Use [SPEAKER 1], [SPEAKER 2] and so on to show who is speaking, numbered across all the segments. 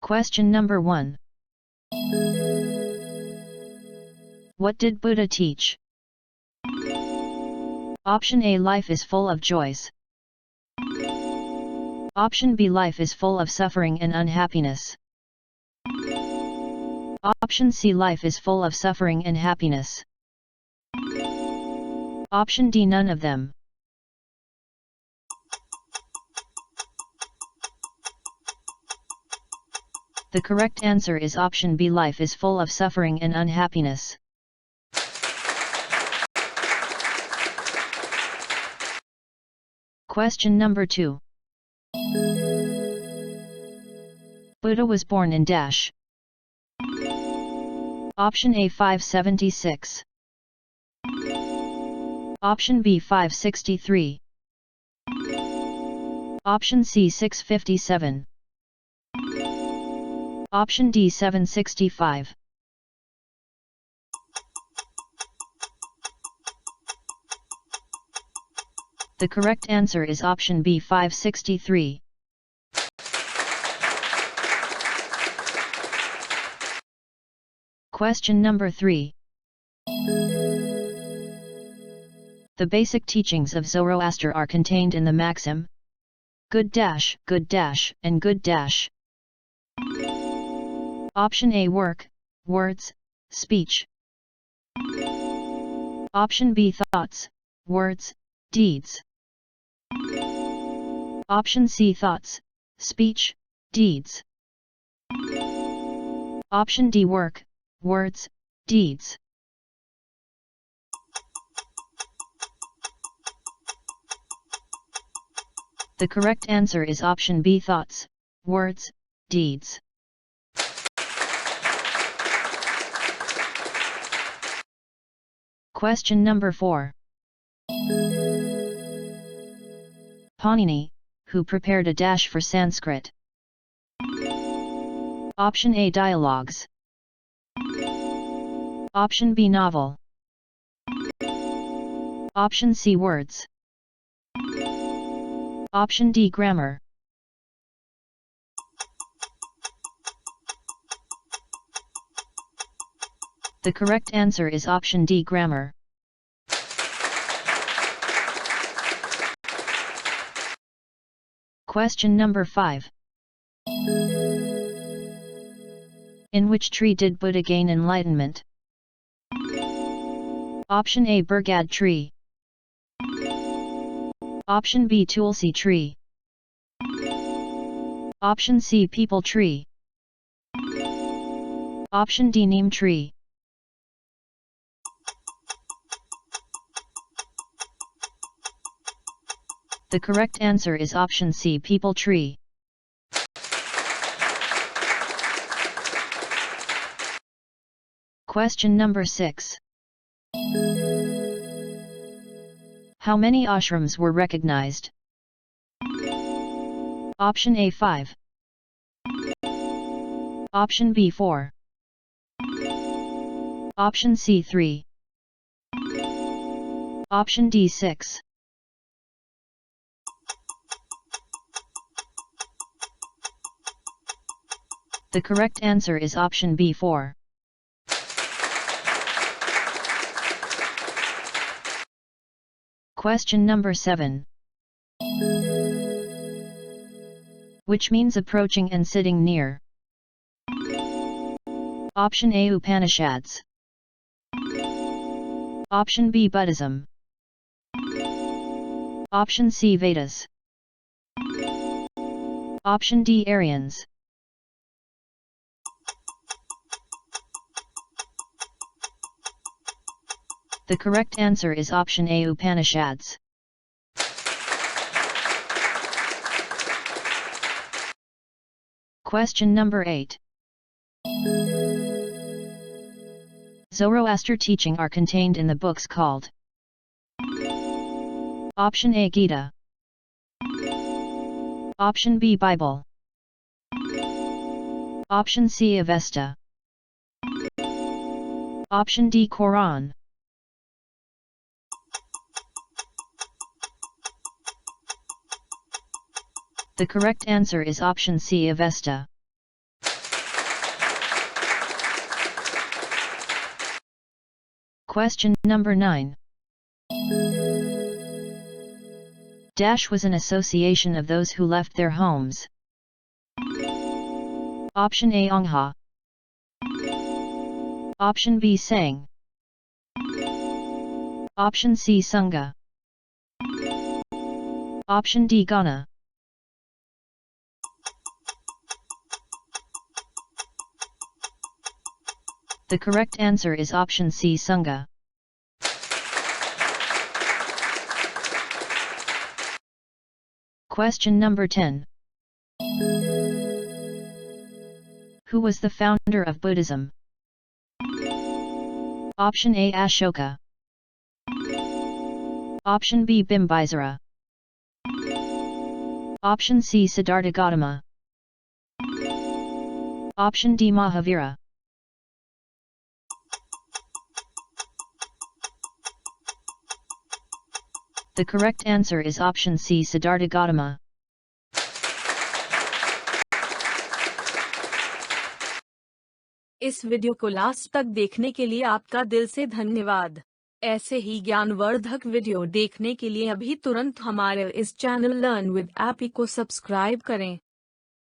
[SPEAKER 1] Question number 1. What did Buddha teach? Option A. Life is full of joys. Option B. Life is full of suffering and unhappiness. Option C. Life is full of suffering and happiness. Option D. None of them. The correct answer is option B. Life is full of suffering and unhappiness. Question number 2. Buddha was born in dash. Option A. 576. Option B. 563. Option C. 657. Option D. 765. The correct answer is option B. 563. Question number 3. The basic teachings of Zoroaster are contained in the maxim, good dash, and good dash. Option A. Work, words, speech. Option B. Thoughts, words, deeds. Option C. Thoughts, speech, deeds. Option D. Work, words, deeds. The correct answer is option B. Thoughts, words, deeds. Question number 4. Panini, who prepared a dash for Sanskrit? Option A. Dialogues. Option B. Novel. Option C. Words. Option D. Grammar. The correct answer is option D. Grammar. Question number 5. In which tree did Buddha gain enlightenment? Option A. Burgad tree. Option B. Tulsi tree. Option C. Peepal tree. Option D. Neem tree. The correct answer is option C. Peepal tree. Question number 6. How many ashrams were recognized? Option A. 5. Option B. 4. Option C. 3. Option D. 6. The correct answer is option B. 4. Question number 7. Which means approaching and sitting near? Option A. Upanishads. Option B. Buddhism. Option C. Vedas. Option D. Aryans. The correct answer is option A. Upanishads. Question number 8. Zoroaster teaching are contained in the books called? Option A. Geeta. Option B. Bible. Option C. Avesta. Option D. Quran. The correct answer is option C. Avesta. Question number 9. Dash was an association of those who left their homes. Option A Angha. Option B Sang. Option C Sangha. Option D Gana. The correct answer is option C Sangha. Question number 10. Who was the founder of Buddhism? Option A Ashoka. Option B Bimbisara. Option C Siddhartha Gautama. Option D Mahavira. The correct answer is option C Siddhartha Gautama.
[SPEAKER 2] इस video को last तक देखने के लिए आपका दिल से धन्यवाद। ऐसे ही ज्ञानवर्धक वीडियो देखने के लिए अभी तुरंत हमारे इस चैनल लर्न विद ऐप को सब्सक्राइब करें।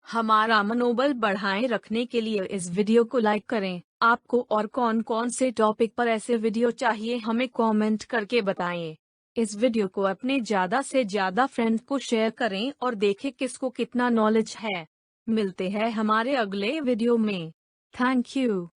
[SPEAKER 2] हमारा मनोबल बढ़ाए रखने के लिए इस वीडियो को लाइक करें। आपको और कौन कौन से टॉपिक पर ऐसे वीडियो चाहिए हमें कमेंट करके बताएं। इस वीडियो को अपने ज़्यादा से ज़्यादा फ्रेंड को शेयर करें और देखें किसको कितना नॉलेज है। मिलते हैं हमारे अगले वीडियो में। Thank you.